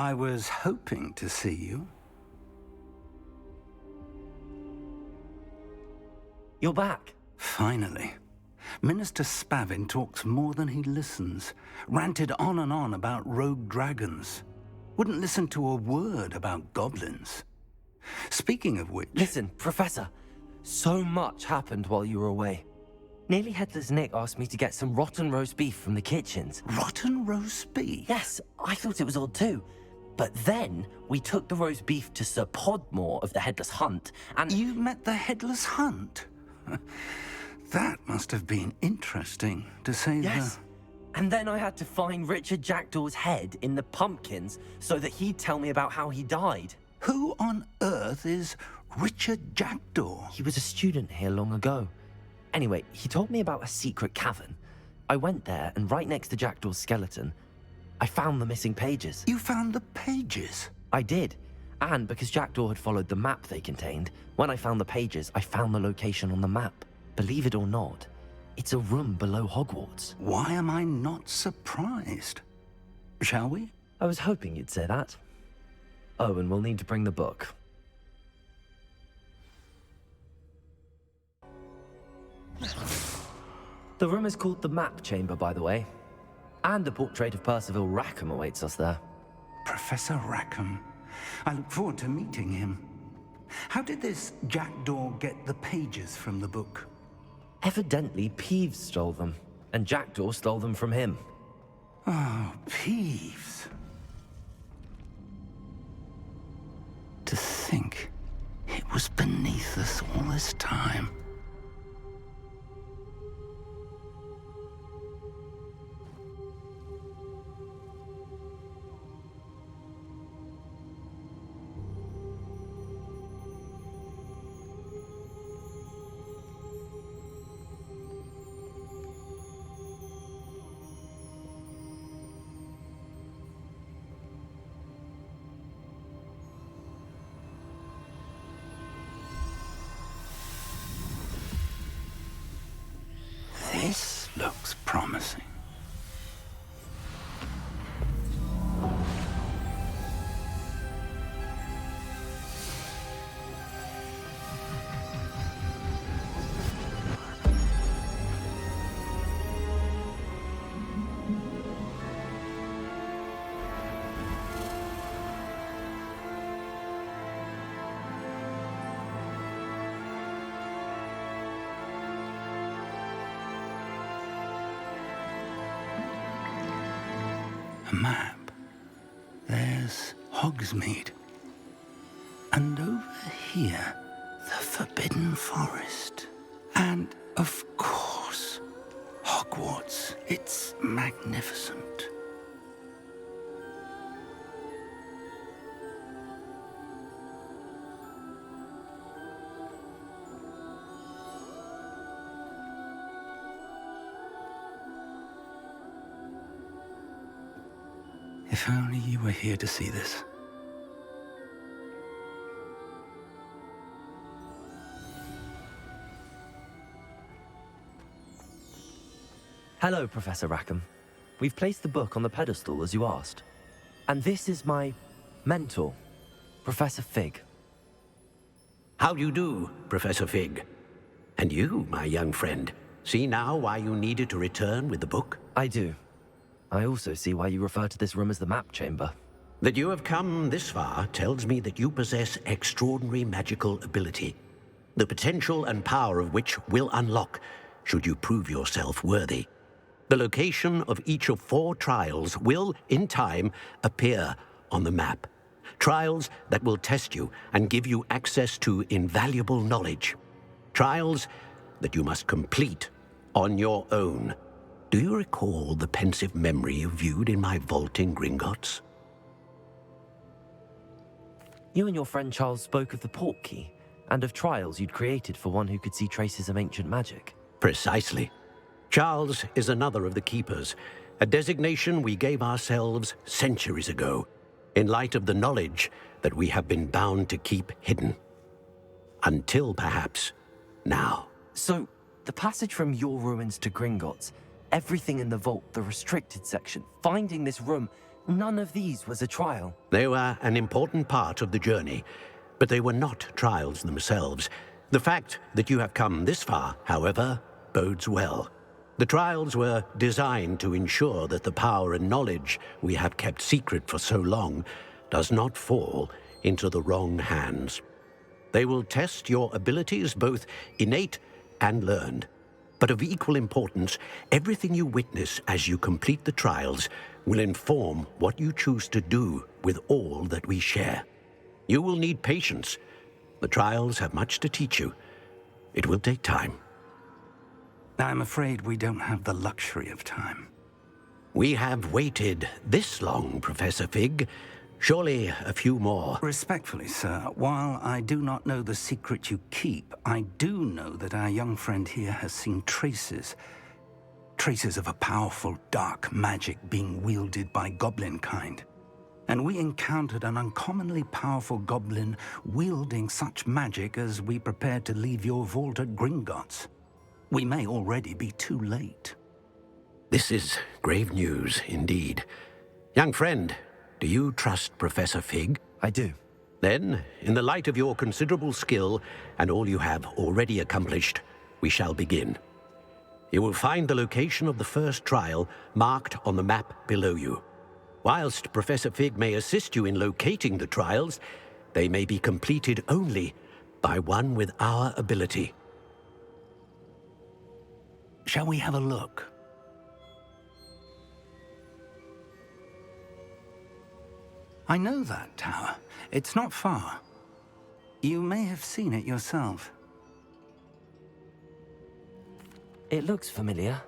I was hoping to see you. You're back. Finally. Minister Spavin talks more than he listens. Ranted on and on about rogue dragons. Wouldn't listen to a word about goblins. Speaking of which... Listen, Professor. So much happened while you were away. Nearly Headless Nick asked me to get some rotten roast beef from the kitchens. Rotten roast beef? Yes, I thought it was odd too. But then we took the roast beef to Sir Podmore of the Headless Hunt, and... You met the Headless Hunt? That must have been interesting, to say the... Yes. And then I had to find Richard Jackdaw's head in the pumpkins so that he'd tell me about how he died. Who on earth is Richard Jackdaw? He was a student here long ago. Anyway, he told me about a secret cavern. I went there, and right next to Jackdaw's skeleton, I found the missing pages. You found the pages? I did. And because Jackdaw had followed the map they contained, when I found the pages, I found the location on the map. Believe it or not, it's a room below Hogwarts. Why am I not surprised? Shall we? I was hoping you'd say that. Oh, and we'll need to bring the book. The room is called the Map Chamber, by the way. And a portrait of Percival Rackham awaits us there. Professor Rackham. I look forward to meeting him. How did this Jackdaw get the pages from the book? Evidently, Peeves stole them, and Jackdaw stole them from him. Oh, Peeves. To think it was beneath us all this time. This looks promising. A map. There's Hogsmeade. And over here, the Forbidden Forest. And, of course, Hogwarts. It's magnificent. If only you were here to see this. Hello, Professor Rackham. We've placed the book on the pedestal as you asked. And this is my mentor, Professor Fig. How do you do, Professor Fig? And you, my young friend, see now why you needed to return with the book? I do. I also see why you refer to this room as the Map Chamber. That you have come this far tells me that you possess extraordinary magical ability, the potential and power of which will unlock should you prove yourself worthy. The location of each of 4 trials will, in time, appear on the map. Trials that will test you and give you access to invaluable knowledge. Trials that you must complete on your own. Do you recall the pensive memory you viewed in my vault in Gringotts? You and your friend Charles spoke of the Portkey, and of trials you'd created for one who could see traces of ancient magic. Precisely. Charles is another of the Keepers, a designation we gave ourselves centuries ago, in light of the knowledge that we have been bound to keep hidden. Until, perhaps, now. So, the passage from your ruins to Gringotts, everything in the vault, the restricted section, finding this room, None of these was a trial. They were an important part of the journey, but they were not trials themselves. The fact that you have come this far, however, bodes well. The trials were designed to ensure that the power and knowledge we have kept secret for so long does not fall into the wrong hands. They will test your abilities, both innate and learned. But of equal importance, everything you witness as you complete the trials will inform what you choose to do with all that we share. You will need patience. The trials have much to teach you. It will take time. I'm afraid we don't have the luxury of time. We have waited this long, Professor Fig. Surely a few more. Respectfully, sir, while I do not know the secret you keep, I do know that our young friend here has seen traces of a powerful dark magic being wielded by goblin kind. And we encountered an uncommonly powerful goblin wielding such magic as we prepared to leave your vault at Gringotts. We may already be too late. This is grave news indeed. Young friend, do you trust Professor Fig? I do. Then, in the light of your considerable skill and all you have already accomplished, we shall begin. You will find the location of the first trial marked on the map below you. Whilst Professor Fig may assist you in locating the trials, they may be completed only by one with our ability. Shall we have a look? I know that tower. It's not far. You may have seen it yourself. It looks familiar.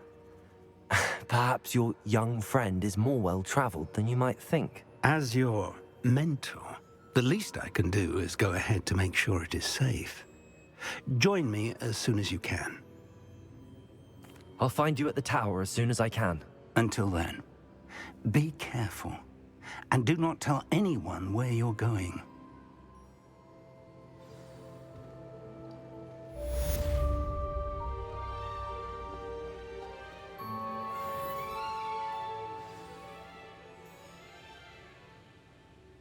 Perhaps your young friend is more well-traveled than you might think. As your mentor, the least I can do is go ahead to make sure it is safe. Join me as soon as you can. I'll find you at the tower as soon as I can. Until then, be careful, and do not tell anyone where you're going.